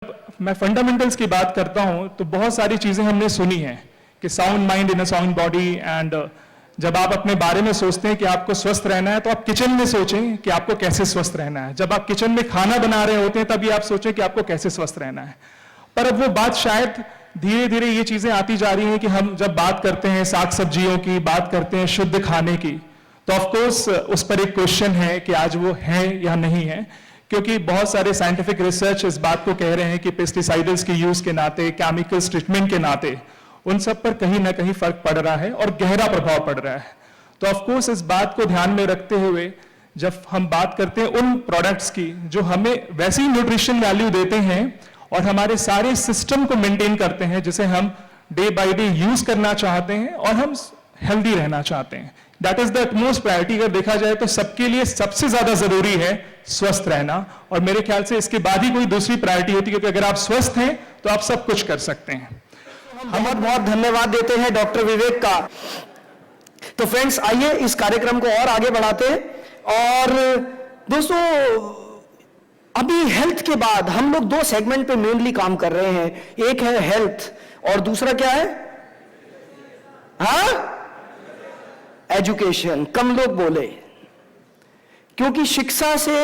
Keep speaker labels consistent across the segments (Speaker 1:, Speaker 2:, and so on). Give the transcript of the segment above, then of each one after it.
Speaker 1: मैं फंडामेंटल्स की बात करता हूं तो बहुत सारी चीजें हमने सुनी हैं कि sound mind in a sound body. And जब आप अपने बारे में सोचते हैं कि आपको स्वस्थ रहना है तो आप किचन में सोचें कि आपको कैसे स्वस्थ रहना है। जब आप किचन में खाना बना रहे होते हैं तभी आप सोचें कि आपको कैसे स्वस्थ रहना है। पर अब वो बात शायद धीरे धीरे ये चीजें आती जा रही हैं कि हम जब बात करते हैं साग सब्जियों की, बात करते हैं शुद्ध खाने की, तो ऑफकोर्स उस पर एक क्वेश्चन है कि आज वो है या नहीं है, क्योंकि बहुत सारे साइंटिफिक रिसर्च इस बात को कह रहे हैं कि पेस्टिसाइड्स के यूज के नाते, केमिकल्स ट्रीटमेंट के नाते उन सब पर कहीं ना कहीं फर्क पड़ रहा है और गहरा प्रभाव पड़ रहा है। तो ऑफकोर्स इस बात को ध्यान में रखते हुए जब हम बात करते हैं उन प्रोडक्ट्स की जो हमें वैसी न्यूट्रिशन वैल्यू देते हैं और हमारे सारे सिस्टम को मेंटेन करते हैं, जिसे हम डे बाय डे यूज करना चाहते हैं और हम हेल्दी रहना चाहते हैं, that is the utmost priority. अगर देखा जाए तो सबके लिए सबसे ज्यादा जरूरी है स्वस्थ रहना, और मेरे ख्याल से इसके बाद ही कोई दूसरी प्रायोरिटी होती है, क्योंकि अगर आप स्वस्थ हैं तो आप सब कुछ कर सकते हैं।
Speaker 2: हम बहुत बहुत धन्यवाद देते हैं डॉक्टर विवेक का। तो फ्रेंड्स, आइए इस कार्यक्रम को और आगे बढ़ाते हैं। और दोस्तों, अभी हेल्थ के बाद हम लोग दो सेगमेंट पे मेनली काम कर रहे हैं। एक है हेल्थ और दूसरा क्या है? एजुकेशन। कम लोग बोले, क्योंकि शिक्षा से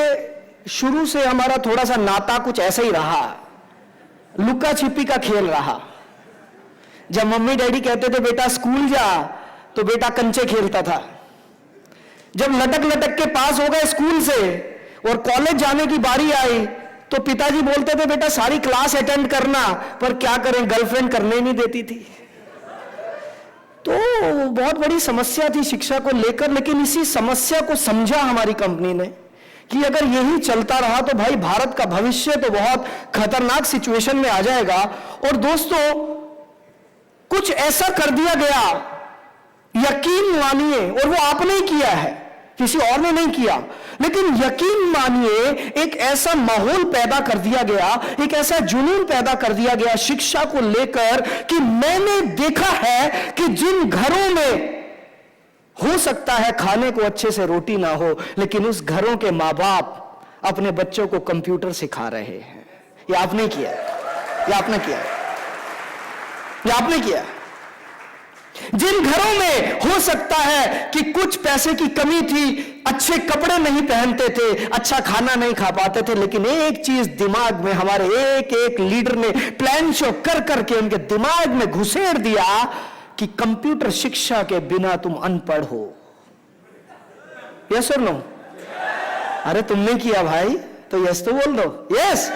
Speaker 2: शुरू से हमारा थोड़ा सा नाता कुछ ऐसा ही रहा, लुका छिपी का खेल रहा। जब मम्मी डैडी कहते थे बेटा स्कूल जा, तो बेटा कंचे खेलता था। जब लटक लटक के पास हो गए स्कूल से और कॉलेज जाने की बारी आई तो पिताजी बोलते थे बेटा सारी क्लास अटेंड करना, पर क्या करें, गर्लफ्रेंड करने नहीं देती थी। तो बहुत बड़ी समस्या थी शिक्षा को लेकर। लेकिन इसी समस्या को समझा हमारी कंपनी ने कि अगर यही चलता रहा तो भाई भारत का भविष्य तो बहुत खतरनाक सिचुएशन में आ जाएगा। और दोस्तों, कुछ ऐसा कर दिया गया, यकीन मानिए, और वो आपने ही किया है, किसी और ने नहीं किया, लेकिन यकीन मानिए एक ऐसा माहौल पैदा कर दिया गया, एक ऐसा जुनून पैदा कर दिया गया शिक्षा को लेकर कि मैंने देखा है कि जिन घरों में हो सकता है खाने को अच्छे से रोटी ना हो, लेकिन उस घरों के मां बाप अपने बच्चों को कंप्यूटर सिखा रहे हैं। ये आपने किया, ये आपने किया, ये आपने किया। जिन घरों में हो सकता है कि कुछ पैसे की कमी थी, अच्छे कपड़े नहीं पहनते थे, अच्छा खाना नहीं खा पाते थे, लेकिन एक चीज दिमाग में हमारे एक एक लीडर ने प्लान शो कर करके उनके दिमाग में घुसेड़ दिया कि कंप्यूटर शिक्षा के बिना तुम अनपढ़ हो। यस और नो? अरे तुमने किया भाई, तो यस तो बोल दो, यस।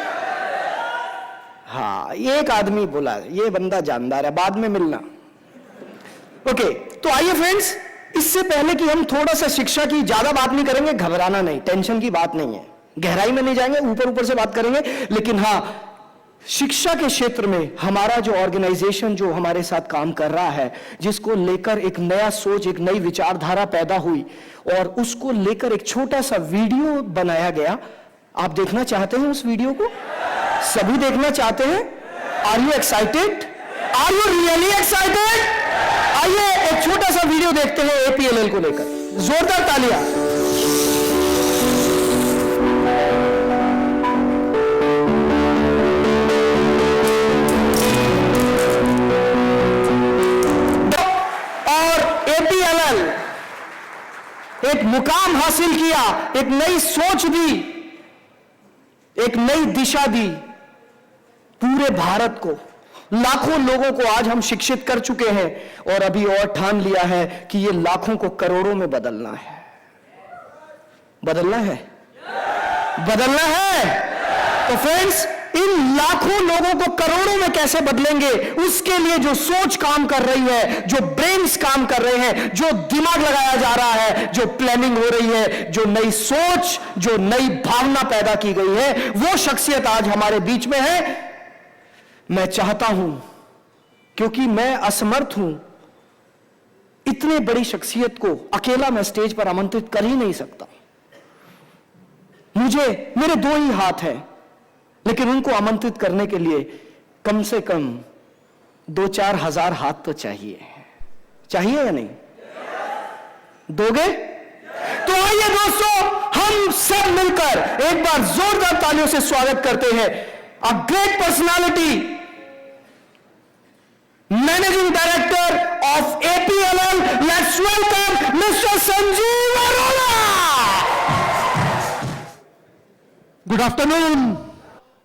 Speaker 2: हाँ, एक आदमी बोला, ये बंदा जानदार है, बाद में मिलना। ओके, तो आइए फ्रेंड्स, इससे पहले कि हम थोड़ा सा शिक्षा की ज्यादा बात नहीं करेंगे, घबराना नहीं, टेंशन की बात नहीं है, गहराई में नहीं जाएंगे, ऊपर ऊपर से बात करेंगे। लेकिन हाँ, शिक्षा के क्षेत्र में हमारा जो ऑर्गेनाइजेशन जो हमारे साथ काम कर रहा है, जिसको लेकर एक नया सोच, एक नई विचारधारा पैदा हुई और उसको लेकर एक छोटा सा वीडियो बनाया गया। आप देखना चाहते हैं उस वीडियो को? सभी देखना चाहते हैं? Are you excited? Are you really excited? आइए एक छोटा सा वीडियो देखते हैं एपीएलएल को लेकर। जोरदार तालियां। और एपीएलएल एक मुकाम हासिल किया, एक नई सोच दी, एक नई दिशा दी पूरे भारत को। लाखों लोगों को आज हम शिक्षित कर चुके हैं और अभी और ठान लिया है कि ये लाखों को करोड़ों में बदलना है। बदलना है, बदलना है। तो फ्रेंड्स, इन लाखों लोगों को करोड़ों में कैसे बदलेंगे, उसके लिए जो सोच काम कर रही है, जो ब्रेन्स काम कर रहे हैं, जो दिमाग लगाया जा रहा है, जो प्लानिंग हो रही है, जो नई सोच, जो नई भावना पैदा की गई है, वो शख्सियत आज हमारे बीच में है। मैं चाहता हूं, क्योंकि मैं असमर्थ हूं, इतने बड़ी शख्सियत को अकेला मैं स्टेज पर आमंत्रित कर ही नहीं सकता। मेरे दो ही हाथ हैं, लेकिन उनको आमंत्रित करने के लिए कम से कम 2-4 हजार हाथ तो चाहिए। चाहिए या नहीं? दोगे? तो आइए दोस्तों, हम सब मिलकर एक बार जोरदार तालियों से स्वागत करते हैं a great personality, Managing Director of APLL. Let's welcome Mr. Sanjeev Arora.
Speaker 3: Good afternoon.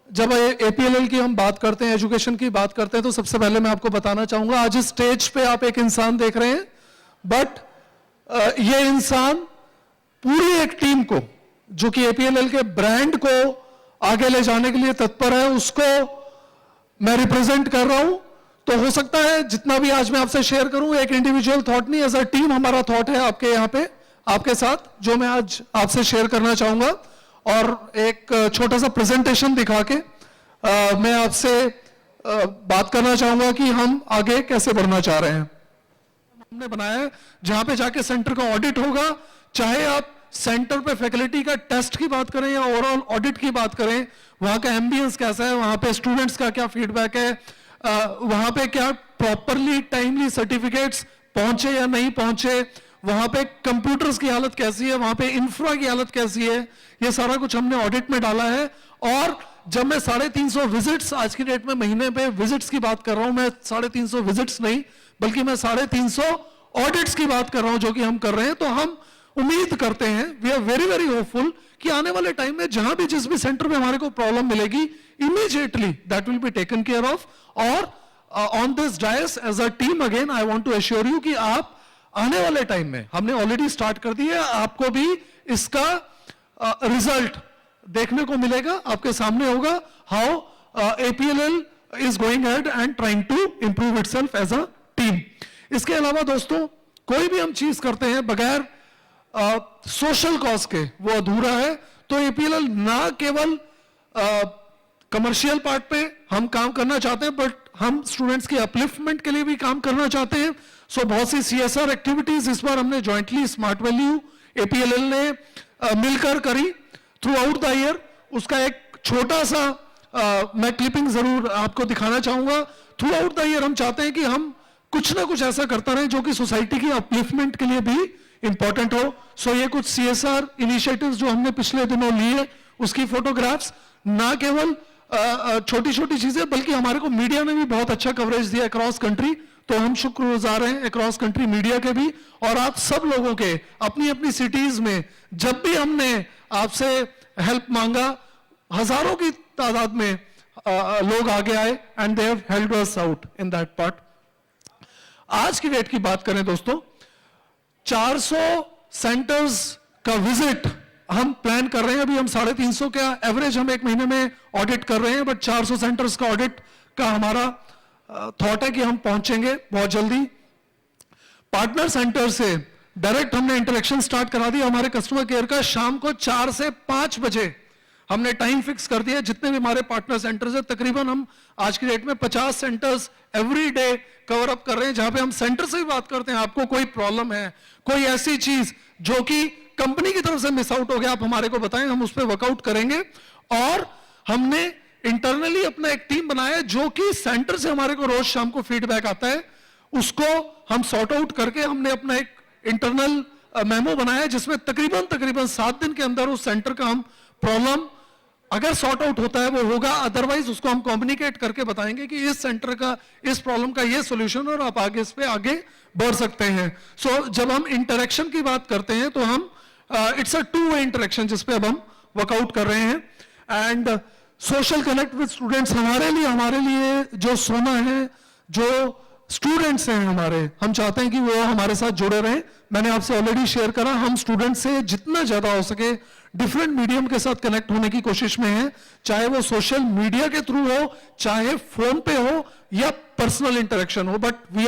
Speaker 3: जब एपीएलएल की हम बात करते हैं, एजुकेशन की बात करते हैं, तो सबसे पहले मैं आपको बताना चाहूंगा, आज इस स्टेज पे आप एक इंसान देख रहे हैं, बट ये इंसान पूरी एक टीम को, जो कि एपीएलएल के ब्रांड को आगे ले जाने के लिए तत्पर है, उसको मैं रिप्रेजेंट कर रहा हूं। तो हो सकता है जितना भी आज मैं आपसे शेयर करूं, एक इंडिविजुअल थॉट नहीं, एज अ टीम हमारा थॉट है आपके यहाँ पे, आपके साथ, जो मैं आज आपसे शेयर करना चाहूंगा। और एक छोटा सा प्रेजेंटेशन दिखा के मैं आपसे बात करना चाहूंगा कि हम आगे कैसे बढ़ना चाह रहे हैं। हमने बनाया है जहां पे जाके सेंटर का ऑडिट होगा, चाहे आप सेंटर पे फैकल्टी का टेस्ट की बात करें या ओवरऑल ऑडिट की बात करें, वहां का एम्बियंस कैसा है, वहां पे स्टूडेंट्स का क्या फीडबैक है, वहां पे क्या प्रॉपरली टाइमली सर्टिफिकेट्स पहुंचे या नहीं पहुंचे, वहां पे कंप्यूटर्स की हालत कैसी है, वहां पे इंफ्रा की हालत कैसी है, ये सारा कुछ हमने ऑडिट में डाला है। और जब मैं 350 विजिट्स, आज की डेट में महीने पे विजिट्स की बात कर रहा हूं, मैं 350 विजिट्स नहीं बल्कि मैं 350 ऑडिट्स की बात कर रहा हूं जो कि हम कर रहे हैं। तो हम उम्मीद करते हैं, we are very very hopeful, कि आने वाले टाइम में जहां भी जिस भी सेंटर में हमारे को प्रॉब्लम मिलेगी, immediately that will be taken care of. और on this dais as a team again I want to assure you कि आप आने वाले टाइम में, हमने ऑलरेडी स्टार्ट कर दिया, आपको भी इसका रिजल्ट देखने को मिलेगा, आपके सामने होगा, how APLL is going ahead and trying to improve itself as a team. इसके अलावा दोस्तों, कोई भी हम चीज करते हैं बगैर सोशल कॉज के, वो अधूरा है। तो एपीएलएल ना केवल कमर्शियल पार्ट पे हम काम करना चाहते हैं, बट हम स्टूडेंट्स के अपलिफ्टमेंट के लिए भी काम करना चाहते हैं। सो बहुत सी सीएसआर एक्टिविटीज इस बार हमने जॉइंटली स्मार्ट वैल्यू एपीएलएल ने मिलकर करी थ्रू आउट द ईयर। उसका एक छोटा सा मैं क्लिपिंग जरूर आपको दिखाना चाहूंगा। थ्रू आउट द ईयर हम चाहते हैं कि हम कुछ ना कुछ ऐसा करता रहे जो कि सोसाइटी की अपलिफ्टमेंट के लिए भी इंपॉर्टेंट हो। सो ये कुछ सीएसआर इनिशिएटिव्स जो हमने पिछले दिनों लिए, उसकी फोटोग्राफ्स, ना केवल छोटी छोटी चीजें बल्कि हमारे को मीडिया ने भी बहुत अच्छा कवरेज दिया अक्रॉस कंट्री। तो हम शुक्रगुजार हैं अक्रॉस कंट्री मीडिया के भी, और आप सब लोगों के अपनी अपनी सिटीज में जब भी हमने आपसे हेल्प मांगा, हजारों की तादाद में लोग आगे आए and they have helped us out in that part. आज की डेट की बात करें दोस्तों, 400 सेंटर्स का विजिट हम प्लान कर रहे हैं। अभी हम 350 का एवरेज हम एक महीने में ऑडिट कर रहे हैं, बट 400 सेंटर्स का ऑडिट का हमारा थॉट है कि हम पहुंचेंगे बहुत जल्दी। पार्टनर सेंटर से डायरेक्ट हमने इंटरेक्शन स्टार्ट करा दिया हमारे कस्टमर केयर का। शाम को 4 से 5 बजे हमने टाइम फिक्स कर दिया। जितने भी हमारे पार्टनर सेंटर्स है, तकरीबन हम आज की डेट में 50 centres every day cover up कर रहे हैं, जहां पे हम सेंटर से भी बात करते हैं, आपको कोई प्रॉब्लम है, कोई ऐसी चीज जो कि कंपनी की तरफ से मिस आउट हो गया, आप हमारे को बताएं, हम उस पर वर्कआउट करेंगे। और हमने इंटरनली अपना एक टीम बनाया जो कि सेंटर से हमारे को रोज शाम को फीडबैक आता है, उसको हम सॉर्ट आउट करके हमने अपना एक इंटरनल मेमो बनाया जिसमें तकरीबन 7 दिन के अंदर उस सेंटर का हम प्रॉब्लम अगर सॉर्ट आउट होता है वो होगा, अदरवाइज उसको हम कम्युनिकेट करके बताएंगे कि इस सेंटर का, इस प्रॉब्लम का ये सॉल्यूशन और आप आगे इस पे आगे बढ़ सकते हैं। सो जब हम इंटरेक्शन की बात करते हैं तो हम इट्स अ 2-वे इंटरेक्शन जिस पे अब हम वर्कआउट कर रहे हैं। And social connect with students हमारे लिए जो सोना है, जो स्टूडेंट्स हैं हमारे, हम चाहते हैं कि वो हमारे साथ जुड़े रहें। मैंने आपसे ऑलरेडी शेयर करा, हम स्टूडेंट से जितना ज्यादा हो सके डिफरेंट मीडियम के साथ कनेक्ट होने की कोशिश में हैं, चाहे वो सोशल मीडिया के थ्रू हो, चाहे फोन पे हो या पर्सनल इंटरेक्शन हो। But we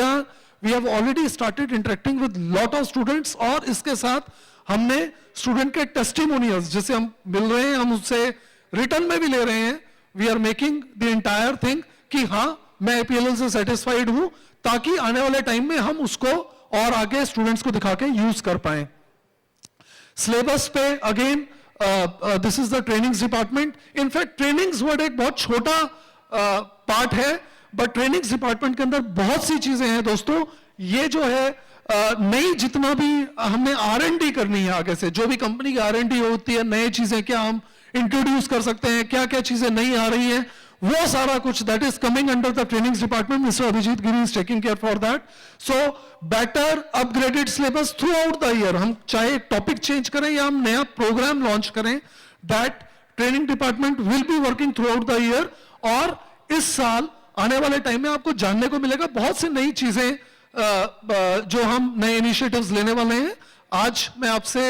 Speaker 3: have already started interacting with lot of students. और इसके साथ हमने स्टूडेंट के टेस्टिमोनियल्स जिसे हम मिल रहे हैं, हम उससे रिटर्न में भी ले रहे हैं। We are making the entire thing कि हाँ मैं एपीएलएल से सेटिस्फाइड हूं, ताकि आने वाले टाइम में हम उसको और आगे स्टूडेंट्स को दिखा के यूज कर पाए। सिलेबस पे again this is the trainings department. In fact trainings word एक बहुत छोटा पार्ट है, बट ट्रेनिंग्स डिपार्टमेंट के अंदर बहुत सी चीजें हैं दोस्तों। ये जो है नई जितना भी हमने R&D करनी है, आगे से जो भी कंपनी की R&D होती है, नई चीजें क्या हम इंट्रोड्यूस कर सकते हैं, क्या क्या चीजें नई आ रही हैं, वो सारा कुछ that is coming under the trainings department, mister Abhijit Giri is taking care for that. So better upgraded syllabus throughout the year. हम चाहे टॉपिक चेंज करें या हम नया प्रोग्राम लॉन्च करें, that training department will be working throughout the year. और इस साल आने वाले टाइम में आपको जानने को मिलेगा बहुत सी नई चीजें जो हम नए इनिशिएटिव्स लेने वाले हैं. आज मैं आपसे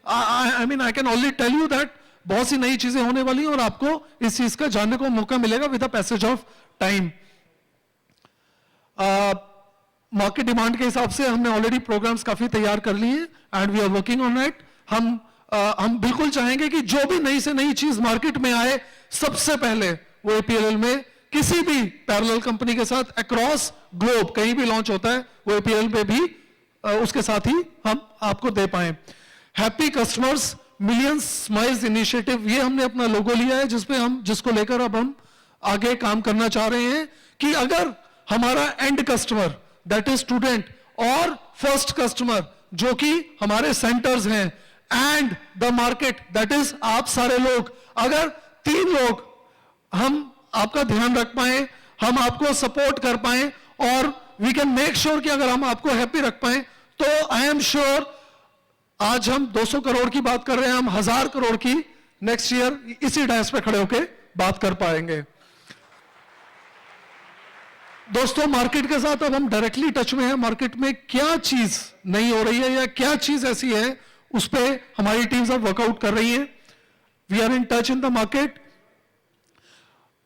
Speaker 3: I can only tell you that बहुत सी नई चीजें होने वाली हैं और आपको इस चीज का जानने को मौका मिलेगा with the passage of time. Market demand के हिसाब से हमने ऑलरेडी प्रोग्राम्स काफी तैयार कर लिए हैं and we are working on it. हम बिल्कुल चाहेंगे कि जो भी नई से नई चीज मार्केट में आए, सबसे पहले वो एपीएलएल में किसी भी पैरेलल कंपनी के साथ अक्रॉस ग्लोब कहीं भी लॉन्च होता है, वो एपीएलएल पे भी उसके साथ ही हम आपको दे पाए. Happy customers millions smiles initiative, ये हमने अपना लोगो लिया है जिसको लेकर अब हम आगे काम करना चाह रहे हैं कि अगर हमारा and customer that is student और फर्स्ट कस्टमर जो कि हमारे सेंटर्स हैं and the market that is आप सारे लोग, अगर 3 लोग हम आपका ध्यान रख पाए, हम आपको सपोर्ट कर पाए और वी कैन मेक श्योर कि अगर हम आपको हैप्पी रख पाए, तो आई एम श्योर आज हम 200 करोड़ की बात कर रहे हैं, हम 1000 करोड़ की नेक्स्ट ईयर इसी डायस पे खड़े होकर बात कर पाएंगे. दोस्तों, मार्केट के साथ अब हम डायरेक्टली टच में हैं. मार्केट में क्या चीज नहीं हो रही है या क्या चीज ऐसी है उस पर हमारी टीम्स अब वर्कआउट कर रही है. We are in touch in the market.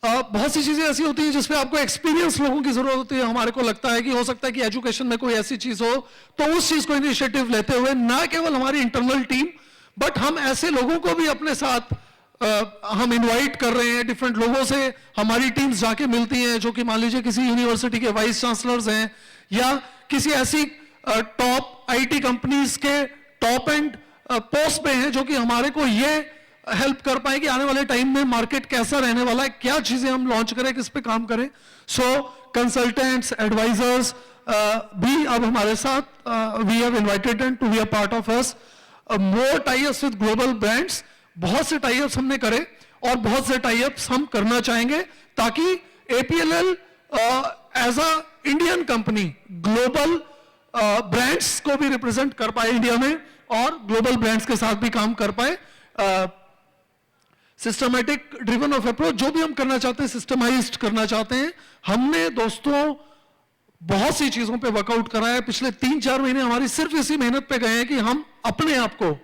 Speaker 3: बहुत सी चीजें ऐसी होती हैं जिसपे आपको एक्सपीरियंस लोगों की जरूरत होती है. हमारे को लगता है कि हो सकता है कि एजुकेशन में कोई ऐसी चीज हो, तो उस चीज को इनिशिएटिव लेते हुए ना केवल हमारी इंटरनल टीम बट हम ऐसे लोगों को भी अपने साथ हम इनवाइट कर रहे हैं. डिफरेंट लोगों से हमारी टीम्स जाके मिलती हैं जो कि मान लीजिए किसी यूनिवर्सिटी के वाइस चांसलर्स हैं या किसी ऐसी टॉप आईटी कंपनीज के टॉप एंड पोस्ट पे हैं जो कि हमारे को ये हेल्प कर पाए कि आने वाले टाइम में मार्केट कैसा रहने वाला है, क्या चीजें हम लॉन्च करें, किस पे काम करें. सो कंसल्टेंट्स, एडवाइजर्स भी अब हमारे साथ we have invited them to be a part of us. More tie-ups with global brands, बहुत से टाई-अप्स हमने करे और बहुत से टाई-अप्स हम करना चाहेंगे ताकि APLL as a Indian company global brands को भी रिप्रेजेंट कर पाए इंडिया में और ग्लोबल ब्रांड्स के साथ भी काम कर पाए. सिस्टमैटिक ड्रिवन ऑफ अप्रोच, जो भी हम करना चाहते हैं सिस्टमाइज्ड करना चाहते हैं. हमने दोस्तों बहुत सी चीजों पे वर्कआउट करा है. पिछले 3-4 महीने हमारी सिर्फ इसी मेहनत पे गए हैं कि हम अपने आप को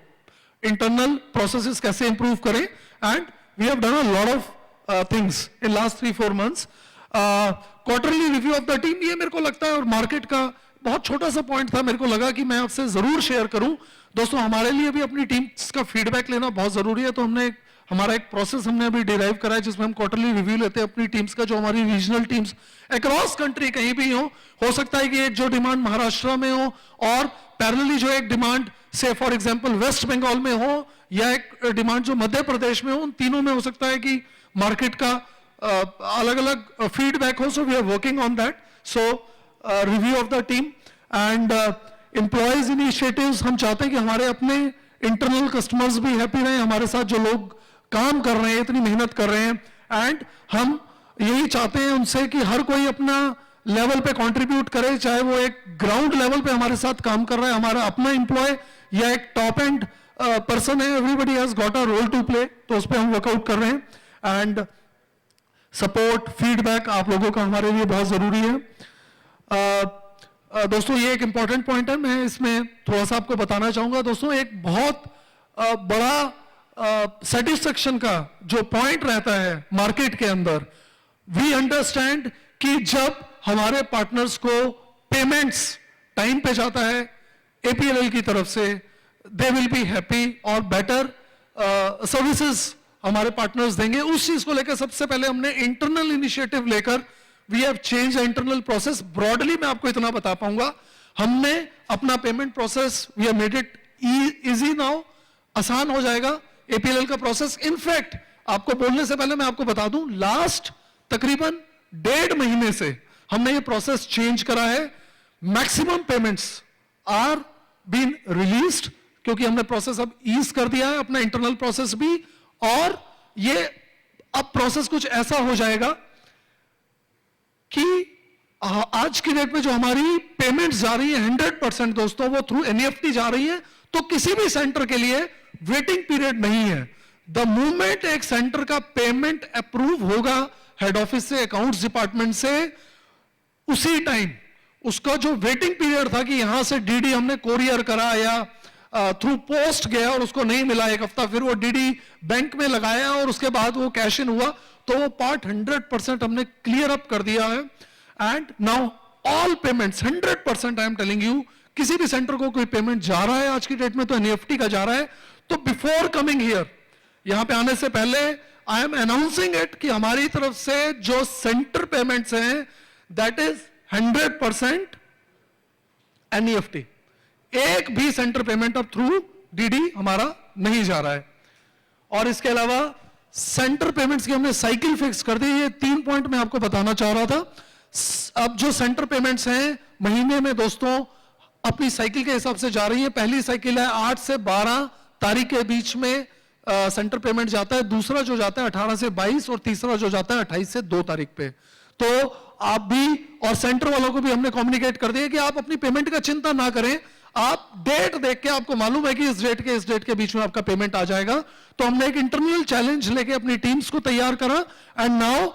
Speaker 3: इंटरनल प्रोसेसेस कैसे इंप्रूव करें and we have done a lot of things in last 3-4 months. Quarterly review of the team, ये मेरे को लगता है और मार्केट का बहुत छोटा सा पॉइंट था, मेरे को लगा कि मैं आपसे जरूर शेयर करूं. दोस्तों, हमारे लिए भी अपनी टीम्स का फीडबैक लेना बहुत जरूरी है. तो हमारा एक प्रोसेस हमने अभी डिराइव करा है जिसमें हम क्वार्टरली रिव्यू लेते हैं अपनी टीम्स का, जो हमारी रीजनल टीम्स अक्रॉस कंट्री कहीं भी हो सकता है कि एक जो डिमांड महाराष्ट्र में हो और पैरेलली जो एक डिमांड से फॉर एग्जांपल वेस्ट बंगाल में हो या एक डिमांड जो मध्य प्रदेश में हो, उन तीनों में हो सकता है कि मार्केट का अलग अलग फीडबैक हो. So we are working on that. So review of the team and employees initiatives, हम चाहते हैं कि हमारे अपने इंटरनल कस्टमर्स भी हैप्पी रहें, हमारे साथ जो लोग काम कर रहे हैं, इतनी मेहनत कर रहे हैं एंड हम यही चाहते हैं उनसे कि हर कोई अपना लेवल पे कंट्रीब्यूट करे, चाहे वो एक ग्राउंड लेवल पे हमारे साथ काम कर रहा है, हमारा अपना एम्प्लॉय या एक टॉप एंड पर्सन है. Everybody has got a role to play, तो उस पर हम वर्कआउट कर रहे हैं एंड सपोर्ट फीडबैक आप लोगों का हमारे लिए बहुत जरूरी है. दोस्तों, ये एक इंपॉर्टेंट पॉइंट है, मैं इसमें थोड़ा सा आपको बताना चाहूंगा. दोस्तों, एक बहुत बड़ा सेटिस्फेक्शन का जो पॉइंट रहता है मार्केट के अंदर, वी अंडरस्टैंड कि जब हमारे पार्टनर्स को पेमेंट्स टाइम पे जाता है एपीएलएल की तरफ से, दे विल बी हैप्पी और बेटर सर्विसेज हमारे पार्टनर्स देंगे. उस चीज को लेकर सबसे पहले हमने इंटरनल इनिशिएटिव लेकर we have change the internal process. Broadly मैं आपको इतना बता पाऊंगा, हमने अपना payment process we have made it easy now, आसान हो जाएगा एपीएलएल का प्रोसेस. इनफैक्ट आपको बोलने से पहले मैं आपको बता दूं, लास्ट तकरीबन 1.5 महीने से हमने ये प्रोसेस चेंज करा है. Maximum payments are been released क्योंकि हमने प्रोसेस अब ईज कर दिया है, अपना इंटरनल प्रोसेस भी, और ये अब प्रोसेस कुछ ऐसा हो जाएगा कि आज की डेट में जो हमारी पेमेंट जा रही है 100% दोस्तों वो थ्रू एनईएफटी जा रही है, तो किसी भी सेंटर के लिए वेटिंग पीरियड नहीं है। द मूवमेंट एक सेंटर का पेमेंट अप्रूव होगा हेड ऑफिस से, अकाउंट्स डिपार्टमेंट से, उसी टाइम उसका जो वेटिंग पीरियड था कि यहां से डीडी हमने कोरियर करा या थ्रू पोस्ट गया और उसको नहीं मिला एक हफ्ता, फिर वो डीडी बैंक में लगाया और उसके बाद वो कैश इन हुआ, तो वो पार्ट 100% हमने क्लियर अप कर दिया है। And now all payments 100% I am telling you, किसी भी सेंटर को कोई पेमेंट जा रहा है आज की डेट में तो एनईएफटी का जा रहा है। तो बिफोर कमिंग हियर, यहां पे आने से पहले आई एम अनाउंसिंग इट कि हमारी तरफ से जो सेंटर पेमेंट्स हैं दैट इज 100% एनईएफटी। एक भी सेंटर पेमेंट अब थ्रू डीडी हमारा नहीं जा रहा है। और इसके अलावा सेंटर पेमेंट्स की हमने साइकिल फिक्स कर दी। ये 3 पॉइंट मैं आपको बताना चाह रहा था। अब जो सेंटर पेमेंट्स हैं महीने में दोस्तों अपनी साइकिल के हिसाब से जा रही है। पहली साइकिल है 8 से 12 तारीख के बीच में सेंटर पेमेंट जाता है, दूसरा जो जाता है 18 से 22 और तीसरा जो जाता है 28 से 2 तारीख पे। तो आप भी और सेंटर वालों को भी हमने कम्युनिकेट कर दिया कि आप अपनी पेमेंट का चिंता ना करें, आप डेट देख के आपको मालूम है कि इस डेट के बीच में आपका पेमेंट आ जाएगा। तो हमने एक इंटरनल चैलेंज लेके अपनी टीम्स को तैयार करा एंड नाउ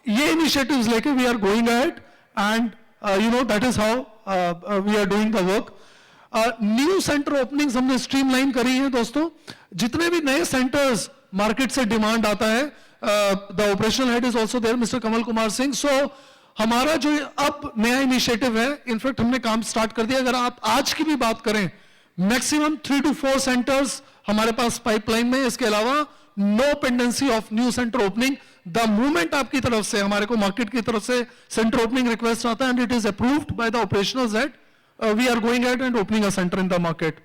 Speaker 3: ये इनिशिएटिव्स लेके we are going ahead and you know that is how we are doing the work. New center openings हमने स्ट्रीमलाइन करी है दोस्तों। जितने भी नए सेंटर्स मार्केट से डिमांड आता है, the operational head is also there mister Kamal Kumar Singh. So हमारा जो अब नया इनिशिएटिव है, इनफैक्ट हमने काम स्टार्ट कर दिया। अगर आप आज की भी बात करें, मैक्सिमम 3 to 4 सेंटर्स हमारे पास पाइपलाइन में। इसके अलावा no pendency of new center opening. The movement आपकी तरफ से, हमारे को मार्केट की तरफ से सेंटर ओपनिंग रिक्वेस्ट आता है and it is approved by the operational head, we are going at and opening a center in the market.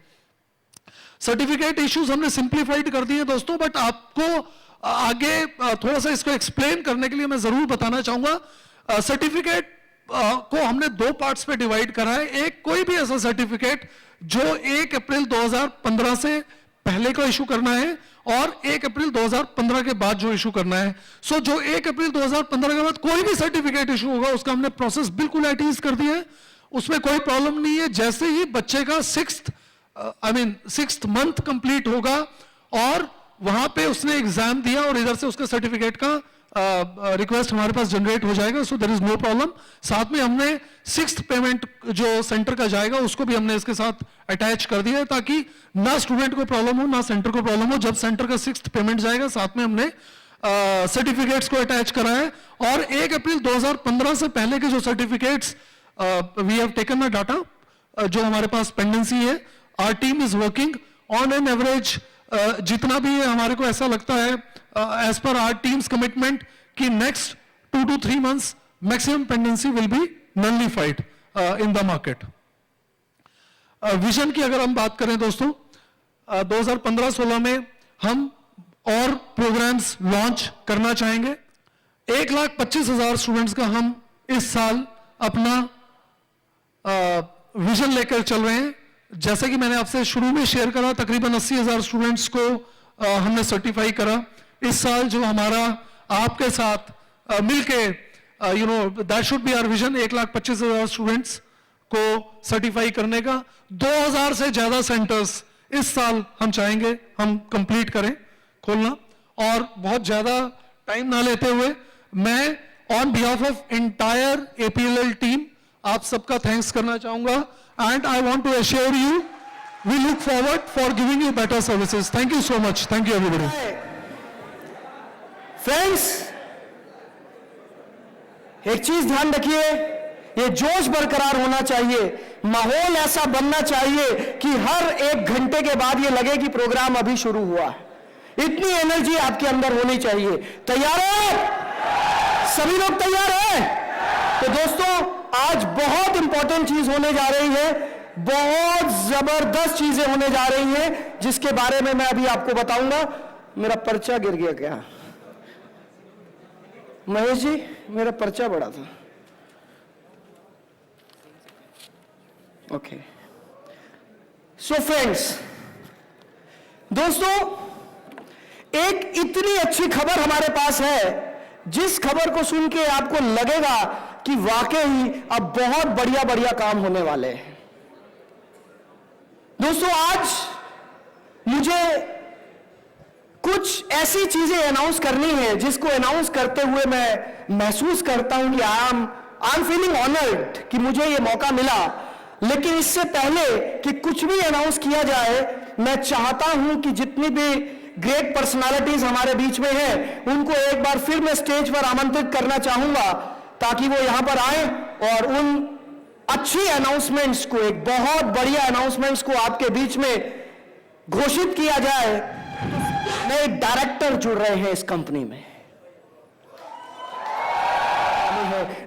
Speaker 3: Certificate issues हमने सिंप्लीफाइड कर दिए दोस्तों, बट आपको आगे थोड़ा सा इसको एक्सप्लेन करने के लिए मैं जरूर बताना चाहूंगा। सर्टिफिकेट को हमने 2 पार्ट्स पे डिवाइड करा है। एक कोई भी ऐसा सर्टिफिकेट जो 1 अप्रैल 2015 से पहले को इशू करना है और 1 अप्रैल 2015 के बाद जो इशू करना है। सो जो 1 अप्रैल 2015 के बाद कोई भी सर्टिफिकेट इशू होगा उसका हमने प्रोसेस बिल्कुल एट ईज कर दिया है, उसमें कोई प्रॉब्लम नहीं है। जैसे ही बच्चे का 6th मंथ कंप्लीट होगा और वहां पे उसने एग्जाम दिया और इधर से उसके सर्टिफिकेट का रिक्वेस्ट हमारे पास जनरेट हो जाएगा। So there is no problem. साथ में हमने 6th पेमेंट जो सेंटर का जाएगा उसको भी हमने इसके साथ अटैच कर दिया है, ताकि ना स्टूडेंट को प्रॉब्लम हो ना सेंटर को प्रॉब्लम हो। जब सेंटर का 6th पेमेंट जाएगा साथ में हमने सर्टिफिकेट्स को अटैच करा है। और 1 अप्रैल 2015 से पहले के जो certificates we have taken a data जो हमारे पास पेंडेंसी है, our team is working on an average जितना भी है हमारे को ऐसा लगता है as per our teams commitment कि next 2 to 3 months maximum pendency will be nullified in the market. Vision की अगर हम बात करें दोस्तों, 2015-16 में हम और प्रोग्राम्स लॉन्च करना चाहेंगे। 1,25,000 स्टूडेंट्स का हम इस साल अपना विजन लेकर चल रहे हैं। जैसे कि मैंने आपसे शुरू में शेयर करा, तकरीबन 80,000 स्टूडेंट्स को हमने सर्टिफाई करा। इस साल जो हमारा आपके साथ मिलके you know that should be our vision, 1,25,000 students को सर्टिफाई करने का। 2,000 से ज्यादा सेंटर्स इस साल हम चाहेंगे हम कंप्लीट करें खोलना। और बहुत ज्यादा टाइम ना लेते हुए मैं on behalf of entire APLL team आप सबका थैंक्स करना चाहूंगा and I want to assure you we look forward for giving you better services. Thank you so much. Thank you everybody.
Speaker 2: Friends, एक चीज ध्यान रखिए, ये जोश बरकरार होना चाहिए, माहौल ऐसा बनना चाहिए कि हर 1 घंटे के बाद ये लगे कि प्रोग्राम अभी शुरू हुआ है। इतनी एनर्जी आपके अंदर होनी चाहिए। तैयार है? सभी लोग तैयार हैं? तो दोस्तों, आज बहुत इंपॉर्टेंट चीज होने जा रही है, बहुत जबरदस्त चीजें होने जा रही हैं, जिसके बारे में मैं अभी आपको बताऊंगा। मेरा पर्चा गिर गया क्या महेश जी? मेरा पर्चा बड़ा था। ओके, सो फ्रेंड्स, दोस्तों एक इतनी अच्छी खबर हमारे पास है जिस खबर को सुन के आपको लगेगा कि वाकई अब बहुत बढ़िया बढ़िया काम होने वाले हैं। दोस्तों, आज मुझे कुछ ऐसी चीजें अनाउंस करनी है जिसको अनाउंस करते हुए मैं महसूस करता हूं कि आई एम फीलिंग ऑनर्ड कि मुझे यह मौका मिला। लेकिन इससे पहले कि कुछ भी अनाउंस किया जाए, मैं चाहता हूं कि जितनी भी ग्रेट पर्सनालिटीज हमारे बीच में हैं, उनको एक बार फिर मैं स्टेज पर आमंत्रित करना चाहूंगा ताकि वो यहां पर आए और उन अच्छी अनाउंसमेंट्स को, एक बहुत बढ़िया अनाउंसमेंट्स को आपके बीच में घोषित किया जाए। नए डायरेक्टर जुड़ रहे हैं इस कंपनी में।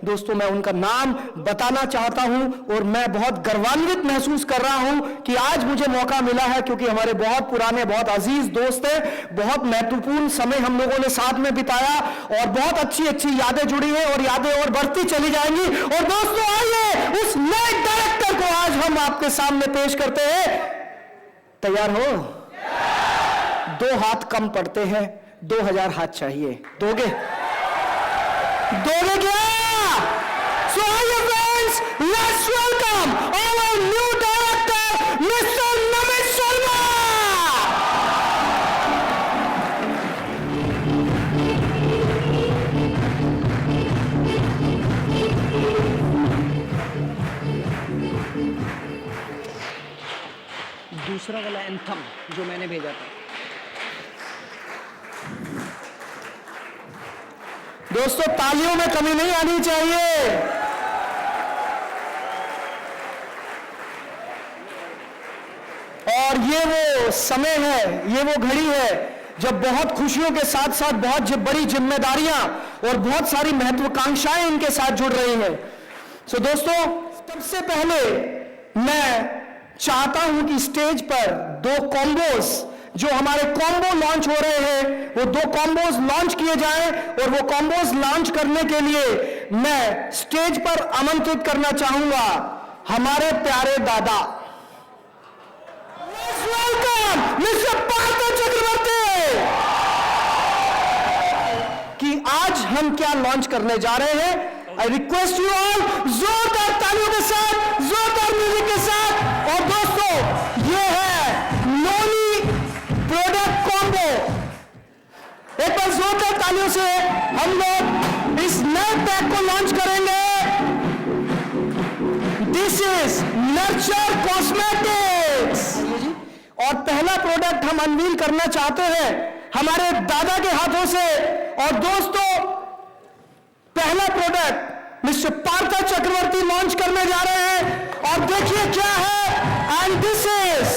Speaker 2: दोस्तों, मैं उनका नाम बताना चाहता हूं और मैं बहुत गर्वान्वित महसूस कर रहा हूं कि आज मुझे मौका मिला है, क्योंकि हमारे बहुत पुराने, बहुत अजीज दोस्त हैं। बहुत महत्वपूर्ण समय हम लोगों ने साथ में बिताया और बहुत अच्छी अच्छी यादें जुड़ी हैं और यादें और बढ़ती चली जाएंगी। और दोस्तों, आइए उस नए डायरेक्टर को आज हम आपके सामने पेश करते हैं। तैयार हो? 2 हाथ कम पड़ते हैं, 2000 हाथ चाहिए। दोगे क्या? So hi friends, let's welcome our new director, Mr. Namit Sharma. दूसरा वाला एंथम जो मैंने भेजा था। दोस्तों, तालियों में कमी नहीं आनी चाहिए। और ये वो समय है, ये वो घड़ी है जब बहुत खुशियों के साथ साथ बहुत बड़ी जिम्मेदारियां और बहुत सारी महत्वाकांक्षाएं इनके साथ जुड़ रही हैं। सो दोस्तों, सबसे पहले मैं चाहता हूं कि स्टेज पर 2 कॉम्बोज, जो हमारे कॉम्बो लॉन्च हो रहे हैं, वो 2 कॉम्बोज लॉन्च किए जाएं। और वो कॉम्बोज लॉन्च करने के लिए मैं स्टेज पर आमंत्रित करना चाहूंगा हमारे प्यारे दादा। वेलकम मिस्टर पार्थ चक्रवर्ती। कि आज हम क्या लॉन्च करने जा रहे हैं। आई रिक्वेस्ट यू ऑल, जोरदार तालियों के साथ, जोरदार म्यूजिक के साथ। और दोस्तों, ये है नोनी प्रोडक्ट कॉम्बो। एक बार जोरदार तालियों से हम लोग इस नए पैक को लॉन्च करेंगे। This is nurture cosmetics. और पहला प्रोडक्ट हम अनवील करना चाहते हैं हमारे दादा के हाथों से। और दोस्तों, पहला प्रोडक्ट मिस्टर पार्थ चक्रवर्ती लॉन्च करने जा रहे हैं। और देखिए क्या है। एंड दिस इज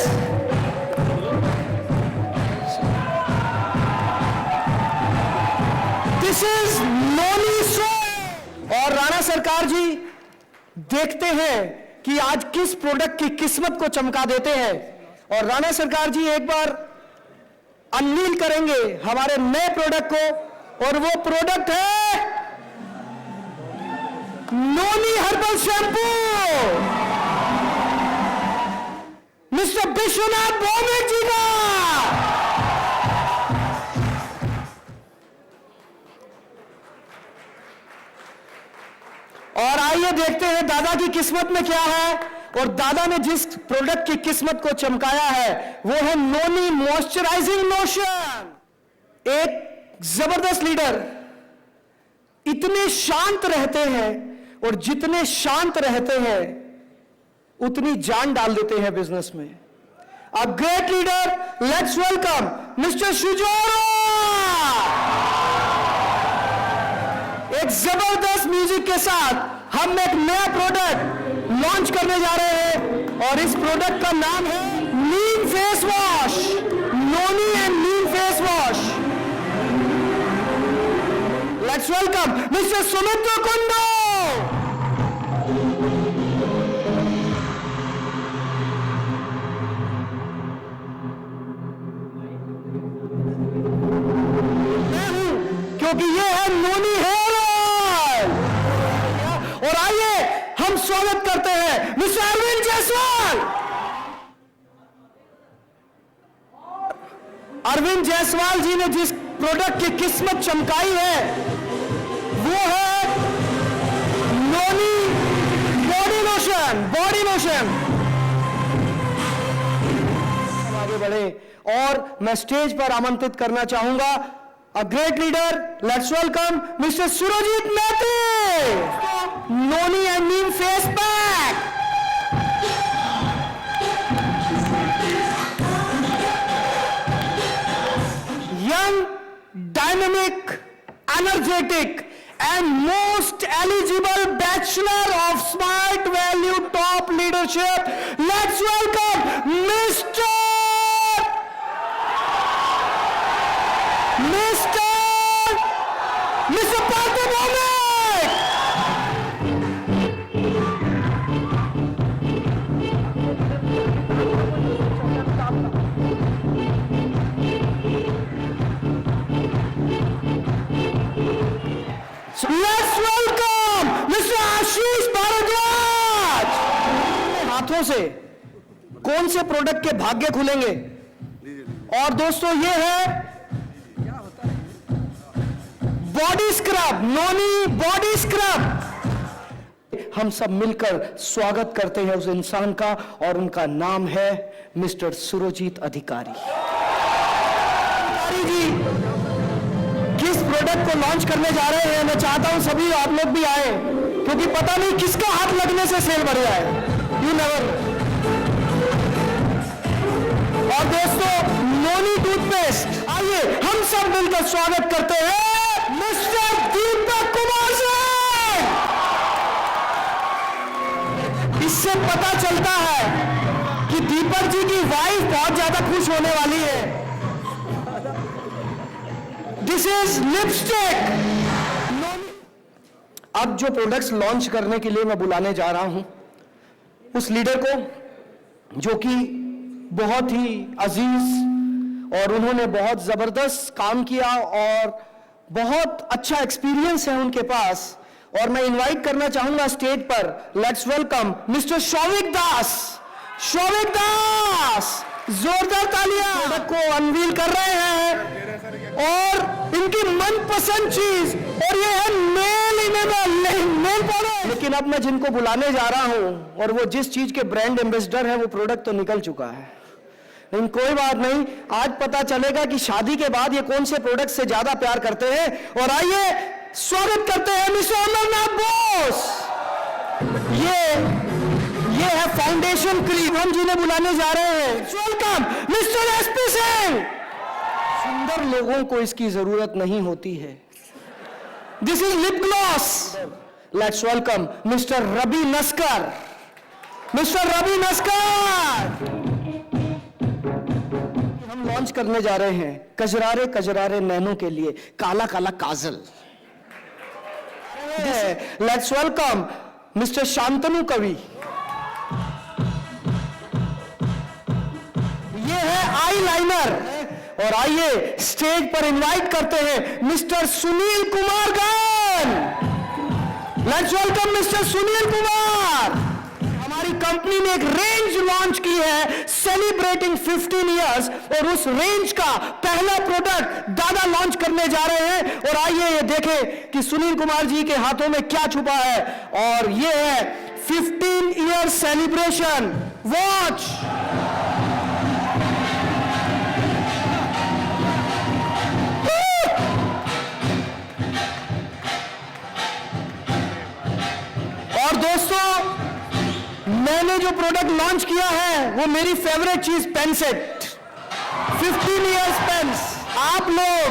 Speaker 2: नोनी सो। और राणा सरकार जी, देखते हैं कि आज किस प्रोडक्ट की किस्मत को चमका देते हैं। और राणा सरकार जी एक बार अनवील करेंगे हमारे नए प्रोडक्ट को। और वो प्रोडक्ट है noni herbal shampoo. Mister Vishwanath Bhowmik ji का। और आइए देखते हैं दादा की किस्मत में क्या है। और दादा ने जिस प्रोडक्ट की किस्मत को चमकाया है वो है नोनी मॉइस्चराइजिंग लोशन। एक जबरदस्त लीडर इतने शांत रहते हैं और जितने शांत रहते हैं उतनी जान डाल देते हैं बिजनेस में। A great leader, let's welcome mister Sujora. एक जबरदस्त म्यूजिक के साथ हम एक नया प्रोडक्ट लॉन्च करने जा रहे हैं। और इस प्रोडक्ट का नाम है neem face wash. Noni and neem face wash. Let's welcome mister Sumitra Kundu. क्योंकि ये है नोनी हेयर ऑयल। और आइए हम स्वागत करते हैं मिस्टर अरविंद जायसवाल। अरविंद जायसवाल जी ने जिस प्रोडक्ट की किस्मत चमकाई है वो है noni body lotion. Body lotion आगे बढ़े और मैं स्टेज पर आमंत्रित करना चाहूंगा a great leader. Let's welcome mister Surjeet Mehte. Noni and neem face pack. Young, dynamic, energetic, and most eligible bachelor of Smart Value Top Leadership. Let's welcome Mr. Partha Bhaumic. So let's welcome Mr. Ashish Bharadwaj. हाथों से कौन से product के भाग्य खुलेंगे? और दोस्तों ये है बॉडी स्क्रब, नोनी बॉडी स्क्रब। हम सब मिलकर स्वागत करते हैं उस इंसान का और उनका नाम है मिस्टर सुरजीत अधिकारी। अधिकारी जी किस प्रोडक्ट को लॉन्च करने जा रहे हैं, मैं चाहता हूं सभी आप लोग भी आए, क्योंकि पता नहीं किसका हाथ लगने से सेल बढ़ जाए, यू नेवर। और दोस्तों नोनी टूथपेस्ट, आइए हम सब मिलकर स्वागत करते हैं मिस्टर दीपक कुमार सिंह। इससे पता चलता है कि दीपक जी की वाइफ बहुत ज्यादा खुश होने वाली है। This is lipstick. अब जो प्रोडक्ट्स लॉन्च करने के लिए मैं बुलाने जा रहा हूं उस लीडर को जो कि बहुत ही अजीज और उन्होंने बहुत जबरदस्त काम किया और बहुत अच्छा एक्सपीरियंस है उनके पास, और मैं इनवाइट करना चाहूंगा स्टेज पर। लेट्स वेलकम मिस्टर शौविक दास। शौविक दास जोरदार तालियां प्रोडक्ट को अनवील कर रहे हैं और इनकी मनपसंद चीज, और ये है नेल पाउडर। लेकिन अब मैं जिनको बुलाने जा रहा हूं और वो जिस चीज के ब्रांड एम्बेसडर है वो प्रोडक्ट तो निकल चुका है, लेकिन कोई बात नहीं, आज पता चलेगा कि शादी के बाद ये कौन से प्रोडक्ट से ज्यादा प्यार करते हैं। और आइए स्वागत करते हैं मिस्टर अमरनाथ बोस। ये है फाउंडेशन क्रीम, हम जिन्हें बुलाने जा रहे हैं। Welcome mister SP Singh. सुंदर लोगों को इसकी जरूरत नहीं होती है। This is lip gloss. Let's welcome mister Ravi Naskar. Mister Ravi Naskar हम लॉन्च करने जा रहे हैं कजरारे कजरारे नैनों के लिए काला काला काजल। लेट्स वेलकम मिस्टर शांतनु कवि। ये है आई लाइनर। और आइए स्टेज पर इनवाइट करते हैं mister Sunil Kumar gun. Let's welcome mister Sunil Kumar. हमारी कंपनी ने एक रेंज लॉन्च की है सेलिब्रेटिंग 15 इयर्स, और उस रेंज का पहला प्रोडक्ट दादा लॉन्च करने जा रहे हैं। और आइए ये देखें कि सुनील कुमार जी के हाथों में क्या छुपा है, और ये है 15 ईयर सेलिब्रेशन वॉच। और दोस्तों मैंने जो प्रोडक्ट लॉन्च किया है वो मेरी फेवरेट चीज पेन सेट, 15 इयर्स पेन्स। आप लोग